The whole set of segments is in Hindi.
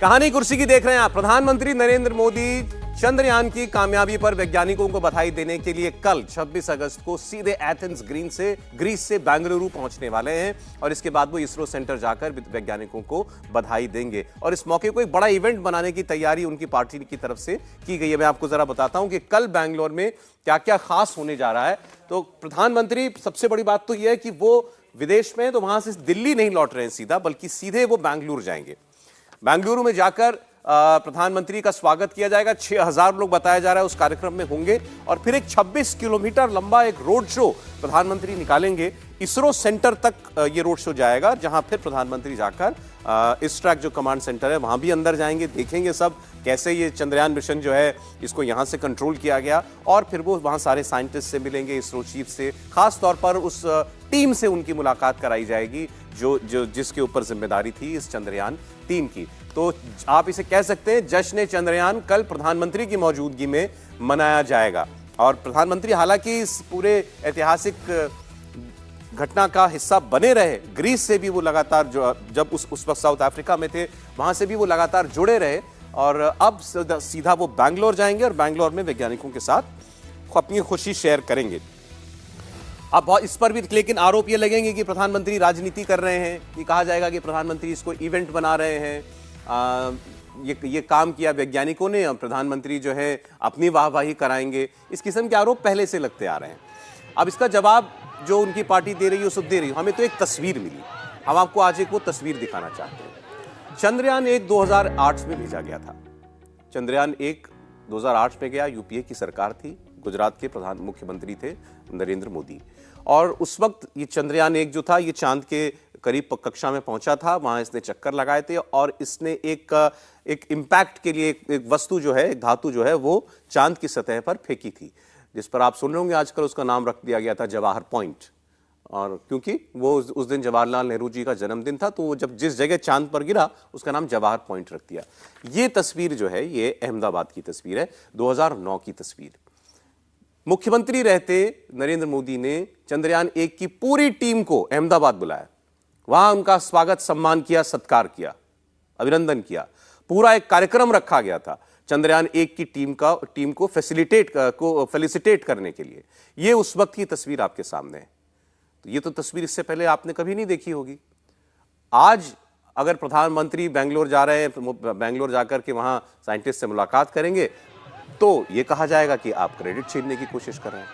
कहानी कुर्सी की देख रहे हैं आप। प्रधानमंत्री नरेंद्र मोदी चंद्रयान की कामयाबी पर वैज्ञानिकों को बधाई देने के लिए कल 26 अगस्त को सीधे एथेंस ग्रीस से बेंगलुरु पहुंचने वाले हैं और इसके बाद वो इसरो सेंटर जाकर वैज्ञानिकों को बधाई देंगे। और इस मौके को एक बड़ा इवेंट बनाने की तैयारी उनकी पार्टी की तरफ से की गई है। मैं आपको जरा बताता हूं कि कल बैंगलोर में क्या क्या खास होने जा रहा है। तो प्रधानमंत्री, सबसे बड़ी बात तो यह है कि वो विदेश में, तो वहां से दिल्ली नहीं लौट रहे हैं सीधा, बल्कि सीधे वो बेंगलुरु जाएंगे। बेंगलुरु में जाकर प्रधानमंत्री का स्वागत किया जाएगा। 6000 लोग बताया जा रहा है उस कार्यक्रम में होंगे और फिर एक 26 किलोमीटर लंबा एक रोड शो प्रधानमंत्री निकालेंगे। इसरो सेंटर तक ये रोड शो जाएगा, जहां फिर प्रधानमंत्री जाकर इसट्रैक जो कमांड सेंटर है वहां भी अंदर जाएंगे, देखेंगे सब कैसे ये चंद्रयान मिशन जो है इसको यहां से कंट्रोल किया गया। और फिर वो वहां सारे साइंटिस्ट से मिलेंगे, इसरो चीफ से, खास तौर पर उस टीम से उनकी मुलाकात कराई जाएगी जिसके ऊपर जिम्मेदारी थी इस चंद्रयान टीम की। तो आप इसे कह सकते हैं जश्न चंद्रयान कल प्रधानमंत्री की मौजूदगी में मनाया जाएगा। और प्रधानमंत्री हालांकि इस पूरे ऐतिहासिक घटना का हिस्सा बने रहे, ग्रीस से भी वो लगातार जब उस वक्त साउथ अफ्रीका में थे वहां से भी वो लगातार जुड़े रहे और अब सीधा वो बैंगलोर जाएंगे और बैंगलोर में वैज्ञानिकों के साथ अपनी खुशी शेयर करेंगे। अब इस पर भी लेकिन आरोप ये लगेंगे कि प्रधानमंत्री राजनीति कर रहे हैं, ये कहा जाएगा कि प्रधानमंत्री इसको इवेंट बना रहे हैं, ये काम किया वैज्ञानिकों ने, प्रधानमंत्री जो है अपनी वाहवाही कराएंगे। इस किस्म के आरोप पहले से लगते आ रहे हैं। अब इसका जवाब जो उनकी पार्टी दे रही है सब दे रही है। हमें तो एक तस्वीर मिली, हम आपको आज एक वो तस्वीर दिखाना चाहते हैं। चंद्रयान 1 2008 में भेजा गया था। चंद्रयान 1 2008 में गया, यूपीए की सरकार थी, गुजरात के मुख्यमंत्री थे नरेंद्र मोदी। और उस वक्त ये चंद्रयान 1 जो था ये चांद के करीब कक्षा में पहुंचा था, वहां इसने चक्कर लगाए थे और इसने एक इम्पैक्ट के लिए एक वस्तु जो है, एक धातु जो है वो चांद की सतह पर फेंकी थी, जिस पर आप सुन रहे होंगे आजकल उसका नाम रख दिया गया था जवाहर पॉइंट। और क्योंकि वो उस दिन जवाहरलाल नेहरू जी का जन्मदिन था, तो वो जब जिस जगह चांद पर गिरा उसका नाम जवाहर पॉइंट रख दिया। ये तस्वीर जो है ये अहमदाबाद की तस्वीर है, 2009 की तस्वीर। मुख्यमंत्री रहते नरेंद्र मोदी ने चंद्रयान 1 की पूरी टीम को अहमदाबाद बुलाया, वहां उनका स्वागत, सम्मान किया, सत्कार किया, अभिनंदन किया। पूरा एक कार्यक्रम रखा गया था चंद्रयान 1 की टीम को फेलिसिटेट करने के लिए। यह उस वक्त की तस्वीर आपके सामने है। तो ये तो तस्वीर इससे पहले आपने कभी नहीं देखी होगी। आज अगर प्रधानमंत्री बेंगलोर जा रहे हैं, बेंगलोर जाकर के वहां साइंटिस्ट से मुलाकात करेंगे, तो ये कहा जाएगा कि आप क्रेडिट छीनने की कोशिश कर रहे हैं।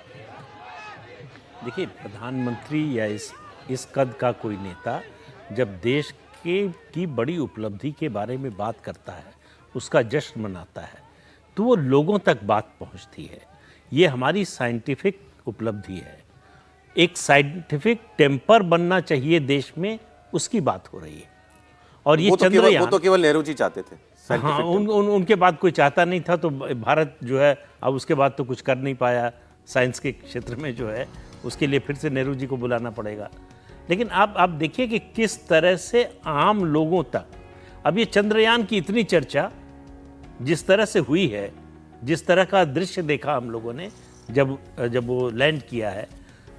देखिए, प्रधानमंत्री या इस कद का कोई नेता जब देश की बड़ी उपलब्धि के बारे में बात करता है, उसका जश्न मनाता है, तो वो लोगों तक बात पहुंचती है। ये हमारी साइंटिफिक उपलब्धि है। एक साइंटिफिक टेम्पर बनना चाहिए देश में, उसकी बात हो रही है। और ये चंद्रयान, वो तो केवल नेहरू जी चाहते थे। हाँ, उनके बाद कोई चाहता नहीं था, तो भारत जो है अब उसके बाद तो कुछ कर नहीं पाया साइंस के क्षेत्र में जो है, उसके लिए फिर से नेहरू जी को बुलाना पड़ेगा। लेकिन आप देखिए कि किस तरह से आम लोगों तक अब ये चंद्रयान की इतनी चर्चा जिस तरह से हुई है, जिस तरह का दृश्य देखा हम लोगों ने जब वो लैंड किया है,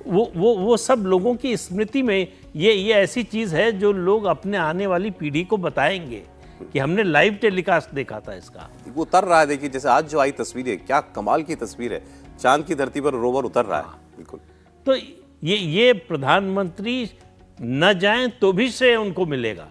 वो सब लोगों की स्मृति में ये ऐसी चीज़ है जो लोग अपने आने वाली पीढ़ी को बताएंगे कि हमने लाइव टेलीकास्ट देखा था इसका। वो उतर रहा है, देखिए जैसे आज जो आई तस्वीर है, क्या कमाल की तस्वीर है। चांद की धरती पर रोवर उतर रहा है। बिल्कुल। तो ये प्रधानमंत्री न जाएं तो भी श्रेय उनको मिलेगा,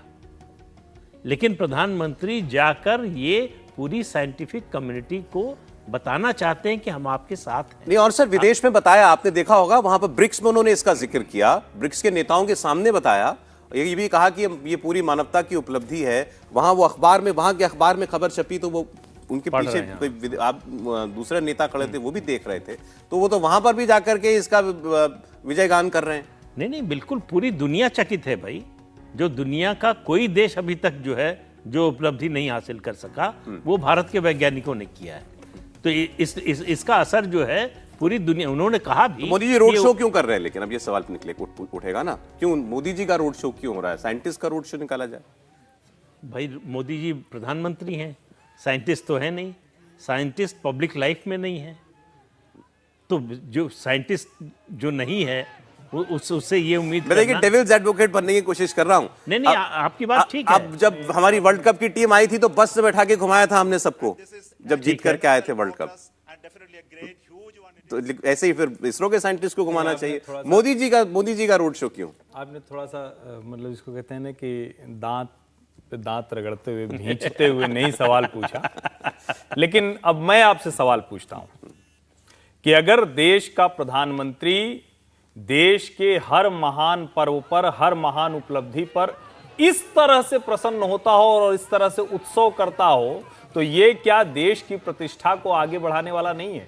लेकिन प्रधानमंत्री जाकर ये पूरी साइंटिफिक कम्युनिटी को बताना चाहते हैं कि हम आपके साथ हैं। नहीं, और सर विदेश में बताया, आपने देखा होगा वहां पर ब्रिक्स में उन्होंने इसका जिक्र किया, ब्रिक्स के नेताओं के सामने बताया, ये भी कहा कि ये पूरी मानवता की उपलब्धि है। वहां वो अखबार में, वहां के अखबार में खबर छपी तो वो उनके पीछे आप दूसरे नेता खड़े थे, वो भी देख रहे थे, तो वो तो वहां पर भी जाकर के इसका विजयगान कर रहे हैं। नहीं, बिल्कुल पूरी दुनिया चकित है भाई। जो दुनिया का कोई देश अभी तक जो है जो उपलब्धि नहीं हासिल कर सका, वो भारत के वैज्ञानिकों ने किया है। तो इसका असर जो है पूरी दुनिया, उन्होंने कहा भी। तो मोदी जी रोड शो क्यों कर रहे हैं? लेकिन अब ये सवाल उठेगा ना, क्यों मोदी जी का रोड शो क्यों हो रहा है? साइंटिस्ट का रोड शो निकाला जाए। भाई मोदी जी प्रधानमंत्री हैं, साइंटिस्ट तो है नहीं, साइंटिस्ट पब्लिक लाइफ में नहीं है। तो जो साइंटिस्ट जो नहीं है उससे ये उम्मीद मैं देखिए डेविल्स एडवोकेट बनने की कोशिश कर रहा हूँ। नहीं, आपकी बात ठीक है। अब जब हमारी वर्ल्ड कप की टीम आई थी तो बस से बैठा के घुमाया था हमने सबको, जब जीत करके आए थे वर्ल्ड कप। तो ऐसे ही फिर इसरो के साइंटिस्ट को घुमाना चाहिए। मोदी जी का रोड शो क्यों? आपने थोड़ा सा मतलब इसको कहते हैं ना कि दांत पे दांत रगड़ते हुए, भींचते हुए नहीं सवाल पूछा। लेकिन अब मैं आपसे सवाल पूछता हूं कि अगर देश का प्रधानमंत्री देश के हर महान पर्व पर, हर महान उपलब्धि पर इस तरह से प्रसन्न होता हो और इस तरह से उत्सव करता हो, तो ये क्या देश की प्रतिष्ठा को आगे बढ़ाने वाला नहीं है?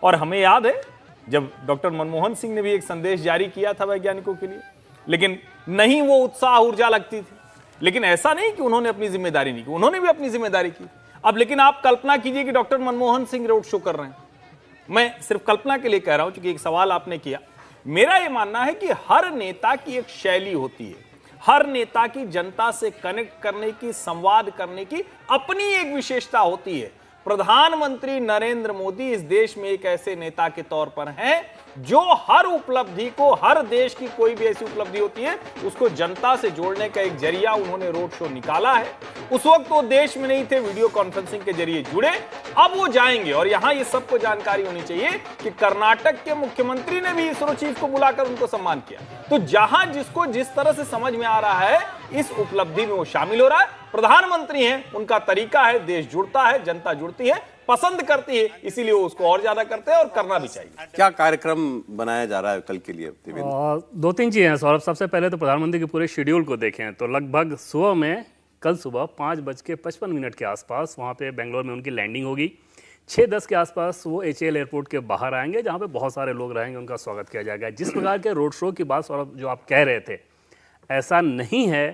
और हमें याद है जब डॉक्टर मनमोहन सिंह ने भी एक संदेश जारी किया था वैज्ञानिकों के लिए, लेकिन नहीं वो उत्साह ऊर्जा लगती थी। लेकिन ऐसा नहीं कि उन्होंने अपनी जिम्मेदारी नहीं की, उन्होंने भी अपनी जिम्मेदारी की। अब लेकिन आप कल्पना कीजिए कि doctor Manmohan Singh road show कर रहे हैं। मैं सिर्फ कल्पना के लिए कह रहा हूं, क्योंकि एक सवाल आपने किया। मेरा यह मानना है कि हर नेता की एक शैली होती है, हर नेता की जनता से कनेक्ट करने की, संवाद करने की अपनी एक विशेषता होती है। प्रधानमंत्री नरेंद्र मोदी इस देश में एक ऐसे नेता के तौर पर हैं जो हर उपलब्धि को, हर देश की कोई भी ऐसी उपलब्धि होती है उसको जनता से जोड़ने का एक जरिया उन्होंने रोड शो निकाला है। उस वक्त वो देश में नहीं थे, वीडियो कॉन्फ्रेंसिंग के जरिए जुड़े, अब वो जाएंगे। और यहां ये सबको जानकारी होनी चाहिए कि कर्नाटक के मुख्यमंत्री ने भी इसरो चीफ को बुलाकर उनको सम्मान किया। तो जहां जिसको जिस तरह से समझ में आ रहा है, इस उपलब्धि में वो शामिल हो रहा है। प्रधानमंत्री हैं, उनका तरीका है, देश जुड़ता है, जनता जुड़ती है, पसंद करती है, इसीलिए वो उसको और ज्यादा करते हैं और करना भी चाहिए। क्या कार्यक्रम बनाया जा रहा है कल के लिए? दो तीन चीजें हैं सौरभ। सबसे पहले तो प्रधानमंत्री के पूरे शेड्यूल को देखें तो लगभग सुबह में, कल सुबह 5:55 के आसपास वहाँ पे बेंगलोर में उनकी लैंडिंग होगी। 6:10 के आसपास वो HAL एयरपोर्ट के बाहर आएंगे, जहाँ पे बहुत सारे लोग रहेंगे, उनका स्वागत किया जाएगा। जिस प्रकार के रोड शो की बात सौरभ जो आप कह रहे थे, ऐसा नहीं है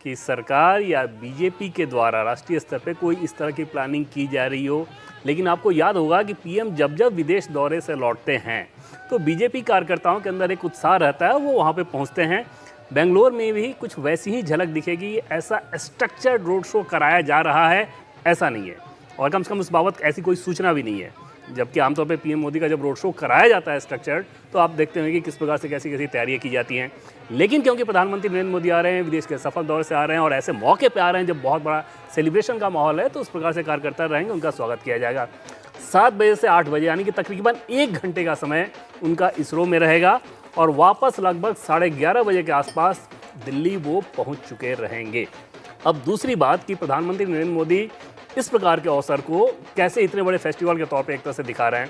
कि सरकार या बीजेपी के द्वारा राष्ट्रीय स्तर पे कोई इस तरह की प्लानिंग की जा रही हो। लेकिन आपको याद होगा कि पीएम जब जब विदेश दौरे से लौटते हैं तो बीजेपी कार्यकर्ताओं के अंदर एक उत्साह रहता है, वो वहाँ पे पहुँचते हैं। बेंगलोर में भी कुछ वैसी ही झलक दिखेगी। ऐसा स्ट्रक्चर्ड रोड शो कराया जा रहा है ऐसा नहीं है, और कम से कम उस बाबत ऐसी कोई सूचना भी नहीं है। जबकि आमतौर पे पीएम मोदी का जब रोड शो कराया जाता है स्ट्रक्चर्ड, तो आप देखते हैं कि किस प्रकार से कैसी कैसी तैयारियां की जाती हैं। लेकिन क्योंकि प्रधानमंत्री नरेंद्र मोदी आ रहे हैं, विदेश के सफल दौरे से आ रहे हैं और ऐसे मौके पे आ रहे हैं जब बहुत बड़ा सेलिब्रेशन का माहौल है, तो उस प्रकार से कार्यकर्ता रहेंगे, उनका स्वागत किया जाएगा। 7 बजे से 8 बजे यानी कि तकरीबन 1 घंटे का समय उनका इसरो में रहेगा और वापस लगभग 11:30 बजे के आसपास दिल्ली वो पहुँच चुके रहेंगे। अब दूसरी बात कि प्रधानमंत्री नरेंद्र मोदी इस प्रकार के अवसर को कैसे इतने बड़े फेस्टिवल के तौर पे एक तरह से दिखा रहे हैं।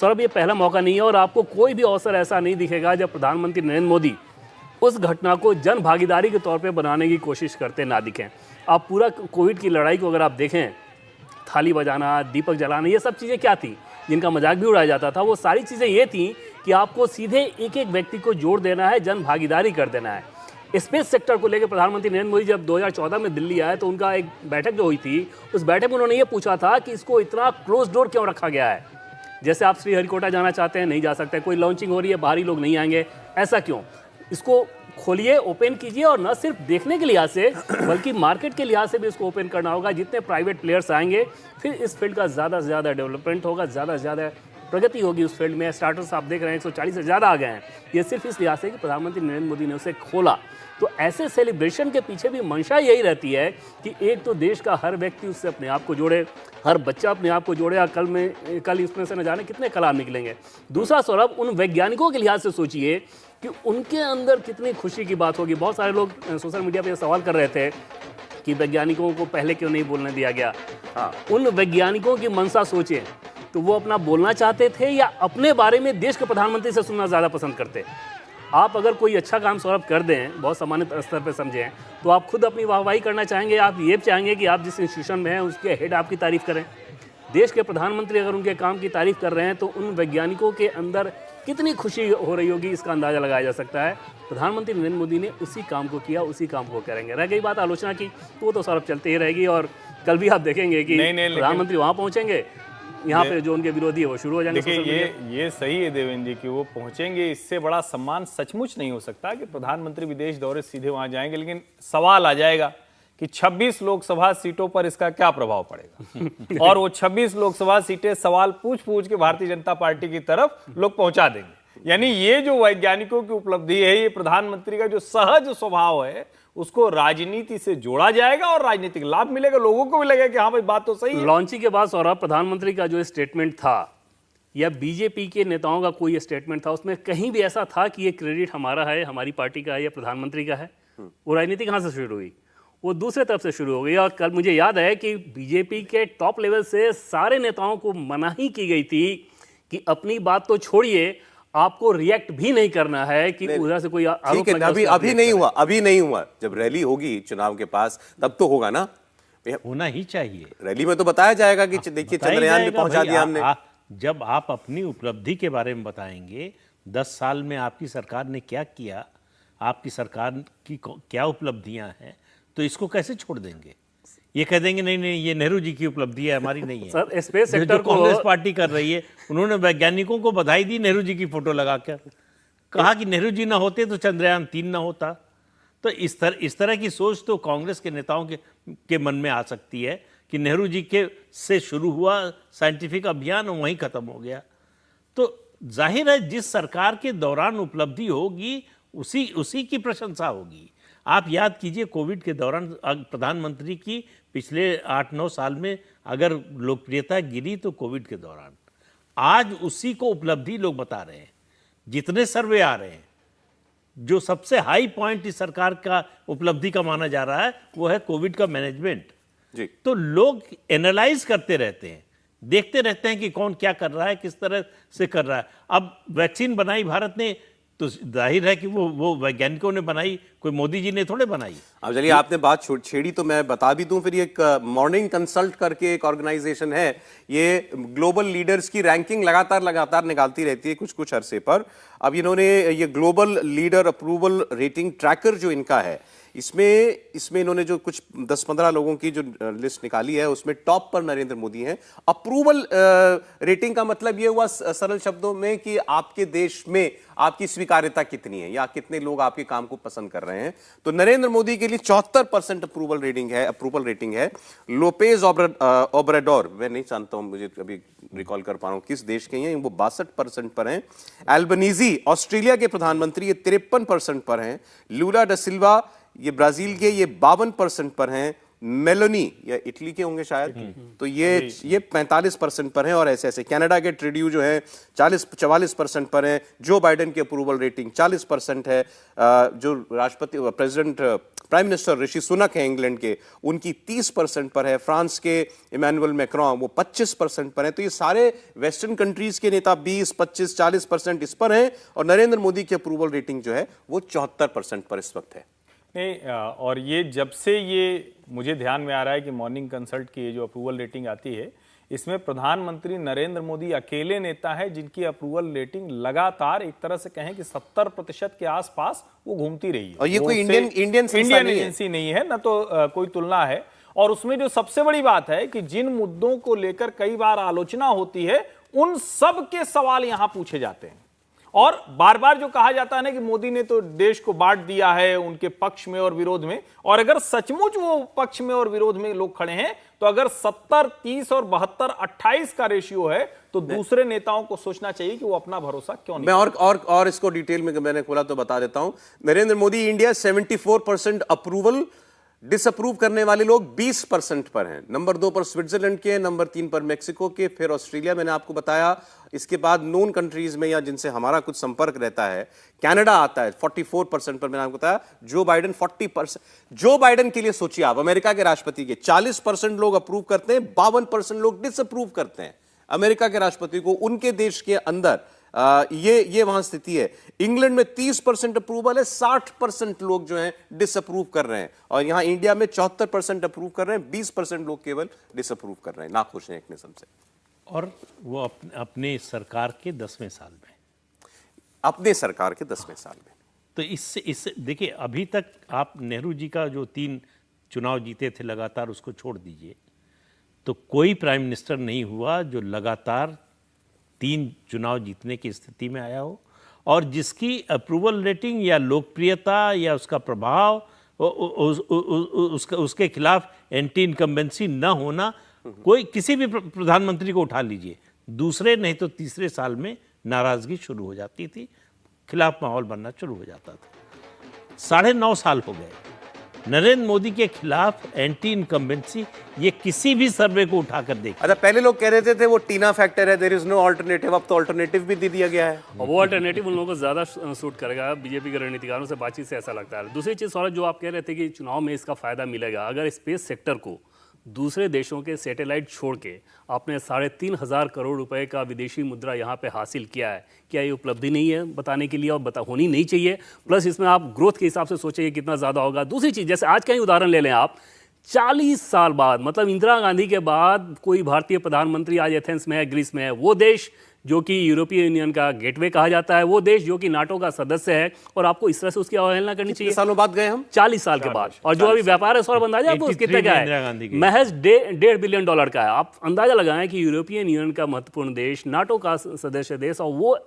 सौरभ, ये पहला मौका नहीं है और आपको कोई भी अवसर ऐसा नहीं दिखेगा जब प्रधानमंत्री नरेंद्र मोदी उस घटना को जन भागीदारी के तौर पे बनाने की कोशिश करते ना दिखें। आप पूरा कोविड की लड़ाई को अगर आप देखें, थाली बजाना, दीपक जलाना, ये सब चीज़ें क्या थी जिनका मजाक भी उड़ाया जाता था, वो सारी चीज़ें ये थी कि आपको सीधे एक एक व्यक्ति को जोड़ देना है, जन भागीदारी कर देना है। स्पेस सेक्टर को लेकर प्रधानमंत्री नरेंद्र मोदी जब 2014 में दिल्ली आए तो उनका एक बैठक जो हुई थी, उस बैठक में उन्होंने ये पूछा था कि इसको इतना क्लोज डोर क्यों रखा गया है। जैसे आप श्रीहरिकोटा जाना चाहते हैं, नहीं जा सकते, कोई लॉन्चिंग हो रही है, बाहरी लोग नहीं आएंगे, ऐसा क्यों? इसको खोलिए, ओपन कीजिए और न सिर्फ देखने के लिहाज से बल्कि मार्केट के लिहाज से भी इसको ओपन करना होगा। जितने प्राइवेट प्लेयर्स आएंगे फिर इस फील्ड का ज़्यादा से ज़्यादा डेवलपमेंट होगा, ज़्यादा से ज़्यादा प्रगति होगी उस फील्ड में। स्टार्टर्स आप देख रहे हैं 140 से ज़्यादा आ गए हैं। ये सिर्फ इस लिहाज से कि प्रधानमंत्री नरेंद्र मोदी ने उसे खोला। तो ऐसे सेलिब्रेशन के पीछे भी मंशा यही रहती है कि एक तो देश का हर व्यक्ति उससे अपने आप को जोड़े, हर बच्चा अपने आप को जोड़े, और कल इसमें से न जाने कितने कलाम निकलेंगे। दूसरा सौरभ, उन वैज्ञानिकों के लिहाज से सोचिए कि उनके अंदर कितनी खुशी की बात होगी। बहुत सारे लोग सोशल मीडिया पे सवाल कर रहे थे कि वैज्ञानिकों को पहले क्यों नहीं बोलने दिया गया। हाँ, उन वैज्ञानिकों की मंशा सोचें तो वो अपना बोलना चाहते थे या अपने बारे में देश के प्रधानमंत्री से सुनना ज़्यादा पसंद करते। आप अगर कोई अच्छा काम सौरभ कर दें, बहुत सामान्य स्तर पर समझें, तो आप खुद अपनी वाहवाही करना चाहेंगे। आप ये चाहेंगे कि आप जिस इंस्टीट्यूशन में हैं उसके हेड आपकी तारीफ करें। देश के प्रधानमंत्री अगर उनके काम की तारीफ कर रहे हैं तो उन वैज्ञानिकों के अंदर कितनी खुशी हो रही होगी, इसका अंदाजा लगाया जा सकता है। प्रधानमंत्री नरेंद्र मोदी ने उसी काम को किया, उसी काम को करेंगे। रह गई बात आलोचना की, तो वो तो सौरभ चलती ही रहेगी और कल भी आप देखेंगे कि प्रधानमंत्री वहाँ पहुँचेंगे, यहाँ पे जो उनके विरोधी है वो शुरू हो जाएंगे। देखिए ये सही है देवेंद्र जी कि वो पहुंचेंगे, इससे बड़ा सम्मान सचमुच नहीं हो सकता कि प्रधानमंत्री विदेश दौरे सीधे वहां जाएंगे। लेकिन सवाल आ जाएगा कि 26 लोकसभा सीटों पर इसका क्या प्रभाव पड़ेगा और वो 26 लोकसभा सीटें सवाल पूछ पूछ के भारतीय जनता पार्टी की तरफ लोग पहुंचा देंगे। यानी ये जो वैज्ञानिकों की उपलब्धि है, ये प्रधानमंत्री का जो सहज स्वभाव है, उसको राजनीति से जोड़ा जाएगा और राजनीतिक लाभ मिलेगा, लोगों को भी लगेगा कि हाँ भाई बात तो सही है। लॉन्चिंग के बाद सौरभ, प्रधानमंत्री का जो स्टेटमेंट था या बीजेपी के नेताओं का कोई स्टेटमेंट था, उसमें कहीं भी ऐसा था कि ये क्रेडिट हमारा है, हमारी पार्टी का है या प्रधानमंत्री का है? वो राजनीति कहाँ से शुरू हुई? वो दूसरे तरफ से शुरू हो गई। और कल मुझे याद है कि बीजेपी के टॉप लेवल से सारे नेताओं को मनाही की गई थी कि अपनी बात तो छोड़िए, आपको रिएक्ट भी नहीं करना है कि उधर से कोई आरोप ठीक है, अभी नहीं हुआ। जब रैली होगी चुनाव के पास तब तो होगा ना, होना ही चाहिए। रैली में तो बताया जाएगा कि देखिए चंद्रयान पे पहुंचा दिया हमने। जब आप अपनी उपलब्धि के बारे में बताएंगे, 10 साल में आपकी सरकार ने क्या किया, आपकी सरकार की क्या उपलब्धियां हैं, तो इसको कैसे छोड़ देंगे? ये कह देंगे नहीं नहीं ये नेहरू जी की उपलब्धि है, हमारी नहीं है। सर, स्पेस सेक्टर को कांग्रेस पार्टी कर रही है, उन्होंने वैज्ञानिकों को बधाई दी नेहरू जी की फोटो लगाकर, कहा कि नेहरू जी ना होते तो चंद्रयान 3 ना होता। तो इस तरह की सोच तो कांग्रेस के नेताओं के मन में आ सकती है कि नेहरू जी के से शुरू हुआ साइंटिफिक अभियान वहीं खत्म हो गया। तो जाहिर है जिस सरकार के दौरान उपलब्धि होगी उसी की प्रशंसा होगी। आप याद कीजिए कोविड के दौरान प्रधानमंत्री की पिछले 8-9 साल में अगर लोकप्रियता गिरी तो कोविड के दौरान। आज उसी को उपलब्धि लोग बता रहे हैं। जितने सर्वे आ रहे हैं, जो सबसे हाई पॉइंट इस सरकार का उपलब्धि का माना जा रहा है वो है कोविड का मैनेजमेंट जी। तो लोग एनालाइज करते रहते हैं, देखते रहते हैं कि कौन क्या कर रहा है, किस तरह से कर रहा है। अब वैक्सीन बनाई भारत ने तो जाहिर है कि वो वैज्ञानिकों ने बनाई, कोई मोदी जी ने थोड़े बनाई। अब चलिए आपने बात छेड़ी तो मैं बता भी दूं फिर। एक मॉर्निंग कंसल्ट करके एक ऑर्गेनाइजेशन है, ये ग्लोबल लीडर्स की रैंकिंग लगातार निकालती रहती है कुछ अरसे पर। अब इन्होंने ये global leader approval rating tracker जो इनका है, इसमें इन्होंने जो कुछ 10-15 लोगों की जो लिस्ट निकाली है उसमें टॉप पर नरेंद्र मोदी हैं। अप्रूवल रेटिंग का मतलब ये हुआ सरल शब्दों में कि आपके देश में आपकी स्वीकार्यता कितनी है या कितने लोग आपके काम को पसंद कर रहे हैं। तो नरेंद्र मोदी के लिए 74% अप्रूवल रेटिंग है। लोपेज ओब्राडोर, मैं नहीं जानता हूं, मुझे अभी रिकॉल कर पा रहा हूं किस देश के हैं, वो 62% पर हैं। एल्बनीजी ऑस्ट्रेलिया के प्रधानमंत्री, ये 53% पर हैं। लूला डा सिल्वा ये ब्राजील के, ये 52% पर हैं। मेलोनी या इटली के होंगे शायद, तो ये 45% पर हैं। और ऐसे कनाडा के ट्रूडो जो है 44% पर हैं। जो बाइडेन की अप्रूवल रेटिंग 40% है। जो राष्ट्रपति प्राइम मिनिस्टर ऋषि सुनक हैं इंग्लैंड के, उनकी 30% पर है। फ्रांस के इमैनुअल मैक्रोन वो 25% पर हैं। तो ये सारे वेस्टर्न कंट्रीज के नेता 20, 25, 40% इस पर हैं। और नरेंद्र मोदी की अप्रूवल रेटिंग जो है वो 74% पर इस वक्त है। नहीं, और ये जब से ये मुझे ध्यान में आ रहा है कि मॉर्निंग कंसल्ट की ये जो अप्रूवल रेटिंग आती है, इसमें प्रधानमंत्री नरेंद्र मोदी अकेले नेता है जिनकी अप्रूवल रेटिंग लगातार एक तरह से कहें कि 70% के आसपास वो घूमती रही है। और ये कोई इंडियन एजेंसी नहीं है, ना तो कोई तुलना है। और उसमें जो सबसे बड़ी बात है कि जिन मुद्दों को लेकर कई बार आलोचना होती है, उन सब के सवाल यहां पूछे जाते हैं। और बार बार जो कहा जाता है ना कि मोदी ने तो देश को बांट दिया है उनके पक्ष में और विरोध में, और अगर सचमुच वो पक्ष में और विरोध में लोग खड़े हैं, तो अगर 70-30 और 72-28 का रेशियो है, तो दूसरे नेताओं को सोचना चाहिए कि वो अपना भरोसा क्यों नहीं। मैं और इसको डिटेल में मैंने खोला तो बता देता हूं। Narendra Modi India 74% approval, disapprove करने वाले लोग 20% पर हैं। नंबर 2 पर स्विट्जरलैंड के, नंबर 3 पर मेक्सिको के, फिर ऑस्ट्रेलिया मैंने आपको बताया। इसके बाद नोन कंट्रीज में या जिनसे हमारा कुछ संपर्क रहता है, कनाडा आता है 44% पर, मैंने आपको बताया। Joe Biden 40%। जो बाइडेन के लिए सोचिए आप, अमेरिका के राष्ट्रपति के 40% लोग अप्रूव करते हैं, 52% लोग डिसअप्रूव करते हैं अमेरिका के राष्ट्रपति को उनके देश के अंदर। ये वहां स्थिति है। इंग्लैंड में 30% अप्रूवल है, 60% लोग जो हैं डिसअप्रूव कर रहे हैं। और यहां इंडिया में 74% अप्रूव कर रहे हैं, 20% लोग केवल डिसअप्रूव कर रहे हैं, नाखुश हैं एक निज़ाम से। और वो अपने सरकार के 10वें साल में, अपने सरकार के 10वें साल में। तो इससे देखिए, अभी तक आप नेहरू जी का जो 3 चुनाव जीते थे लगातार, उसको छोड़ दीजिए, तो कोई प्राइम मिनिस्टर नहीं हुआ जो लगातार 3 चुनाव जीतने की स्थिति में आया हो, और जिसकी अप्रूवल रेटिंग या लोकप्रियता या उसका प्रभाव उसके खिलाफ एंटी इनकम्बेंसी न होना, कोई किसी भी प्रधानमंत्री को उठा लीजिए, दूसरे नहीं तो तीसरे साल में नाराज़गी शुरू हो जाती थी, खिलाफ माहौल बनना शुरू हो जाता था। 9.5 साल हो गए, नरेंद्र मोदी के खिलाफ एंटी इनकम्बेंसी ये किसी भी सर्वे को उठाकर देखिए। अच्छा, पहले लोग कह रहे थे वो टीना फैक्टर है, देयर इज नो अल्टरनेटिव, अब तो अल्टरनेटिव भी दे दिया गया है। और वो अल्टरनेटिव उन लोगों को ज़्यादा सूट करेगा, बीजेपी के रणनीतिकारों से बातचीत से ऐसा लगता है। दूसरी चीज़ सौरभ, जो आप कह रहे थे कि चुनाव में इसका फायदा मिलेगा, अगर स्पेस सेक्टर को दूसरे देशों के सैटेलाइट छोड़ के आपने 3,500 करोड़ रुपए का विदेशी मुद्रा यहाँ पे हासिल किया है, क्या ये उपलब्धि नहीं है बताने के लिए, और होनी नहीं चाहिए? प्लस इसमें आप ग्रोथ के हिसाब से सोचिए कितना ज़्यादा होगा। दूसरी चीज़, जैसे आज का ही उदाहरण ले लें आप, 40 साल बाद, मतलब इंदिरा गांधी के बाद कोई भारतीय प्रधानमंत्री आज एथेंस में है, ग्रीस में है। वो देश जो कि यूरोपीय यूनियन का गेटवे कहा जाता है, वो देश जो कि नाटो का सदस्य है, और आपको इस तरह से उसकी अवहेलना करनी चाहिए? सालों बाद गए हम, 40 साल के बाद। और जो अभी व्यापार है सौरभ, अंदाजा आपको कितने का है? महज $1.5 बिलियन का है। आप अंदाजा लगाएं कि यूरोपियन यूनियन का महत्वपूर्ण देश, नाटो का सदस्य देश, और वो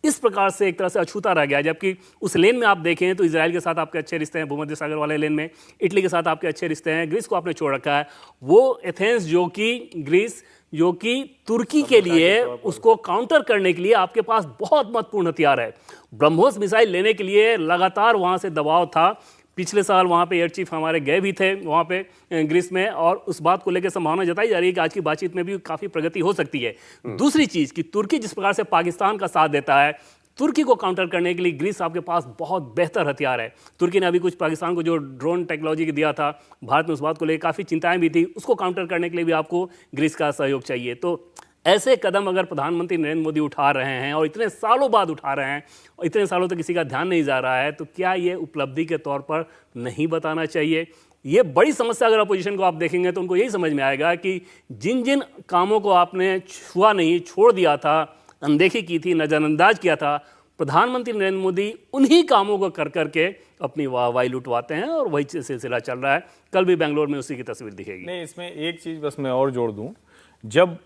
इस प्रकार से एक तरह से अछूता रह गया। जबकि उस लेन में आप देखें तो इजराइल के साथ आपके अच्छे रिश्ते हैं, भूमध्य सागर वाले लेन में इटली के साथ आपके अच्छे रिश्ते हैं, ग्रीस को आपने छोड़ रखा है। वो एथेंस जो कि ग्रीस जो कि तुर्की के लिए उसको काउंटर करने के लिए आपके पास बहुत महत्वपूर्ण हथियार है। ब्रह्मोस मिसाइल लेने के लिए लगातार वहां से दबाव था। पिछले साल वहाँ पे एयर चीफ हमारे गए भी थे वहाँ पे ग्रीस में, और उस बात को लेकर संभावना जताई जा रही है कि आज की बातचीत में भी काफ़ी प्रगति हो सकती है। दूसरी चीज़ कि तुर्की जिस प्रकार से पाकिस्तान का साथ देता है, तुर्की को काउंटर करने के लिए ग्रीस आपके पास बहुत बेहतर हथियार है। तुर्की ने अभी कुछ पाकिस्तान को जो ड्रोन टेक्नोलॉजी दिया था, भारत में उस बात को लेकर काफ़ी चिंताएं भी थी, उसको काउंटर करने के लिए भी आपको ग्रीस का सहयोग चाहिए। तो ऐसे कदम अगर प्रधानमंत्री नरेंद्र मोदी उठा रहे हैं और इतने सालों बाद उठा रहे हैं और इतने सालों तक किसी का ध्यान नहीं जा रहा है, तो क्या ये उपलब्धि के तौर पर नहीं बताना चाहिए? ये बड़ी समस्या अगर अपोजिशन को आप देखेंगे तो उनको यही समझ में आएगा कि जिन जिन कामों को आपने छुआ नहीं, छोड़ दिया था, अनदेखी की थी, नज़रअंदाज किया था, प्रधानमंत्री नरेंद्र मोदी उन्हीं कामों को कर करके अपनी वाहवाही लुटवाते हैं, और वही सिलसिला चल रहा है। कल भी बेंगलोर में उसी की तस्वीर दिखेगी। नहीं, इसमें एक चीज़ बस मैं और जोड़ दूं, जब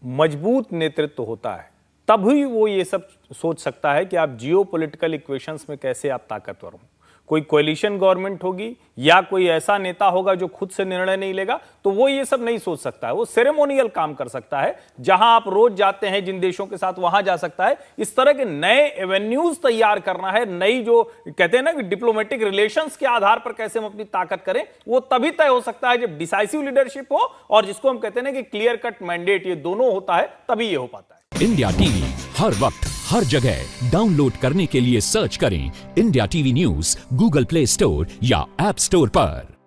मजबूत नेतृत्व होता है तभी वो ये सब सोच सकता है कि आप जियोपॉलिटिकल इक्वेशंस में कैसे आप ताकतवर हो। कोई कोएलिशन गवर्नमेंट होगी या कोई ऐसा नेता होगा जो खुद से निर्णय नहीं लेगा, तो वो ये सब नहीं सोच सकता है। वो सेरेमोनियल काम कर सकता है, जहां आप रोज जाते हैं जिन देशों के साथ, वहां जा सकता है। इस तरह के नए एवेन्यूज तैयार करना है, नई जो कहते हैं ना कि डिप्लोमेटिक रिलेशंस के आधार पर कैसे हम अपनी ताकत करें, वो तभी तय हो सकता है जब डिसाइसिव लीडरशिप हो और जिसको हम कहते हैं ना कि क्लियर कट मैंडेट, ये दोनों होता है, तभी ये हो पाता है। इंडिया टीवी हर वक्त हर जगह डाउनलोड करने के लिए सर्च करें India TV news Google play store या ऐप स्टोर पर।